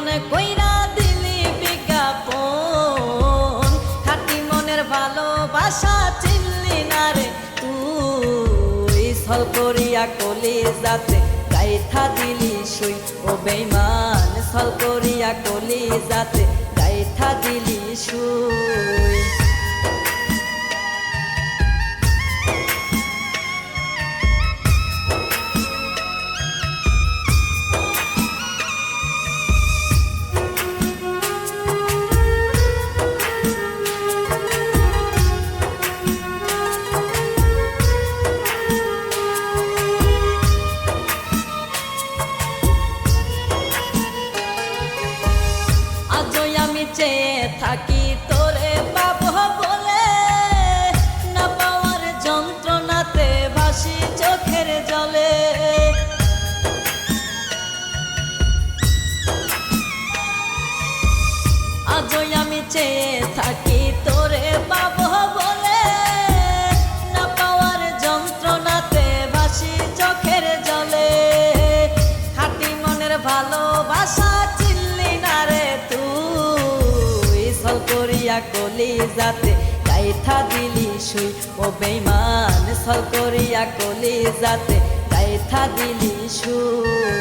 মনে কইরা দিলি বিজ্ঞাপন, খাঁটি মনের ভালোবাসা চিনলি না রে তুই। ছল করিয়া কলিজাতে গাইথা দিলি সুই ও বেঈমান, ছল করিয়া কলিজাতে গাইথা দিলি সুই। চেয়ে থাকি তোরে পাবো বলে, না পাওয়ার যন্ত্রণাতে ভাসি চোখের জলে। আজই আমি চেয়ে থাকি তোরে পাবো বলে, না পাওয়ার যন্ত্রণাতে ভাসি চোখের জলে। খাঁটি মনের ভালোবাসা চিনলি না রে তুই, ছল করিয়া কলিজাতে গাইথা দিলি সুই ও বেঈমান, ছল করিয়া কলিজাতে গাইথা দিলি সুই।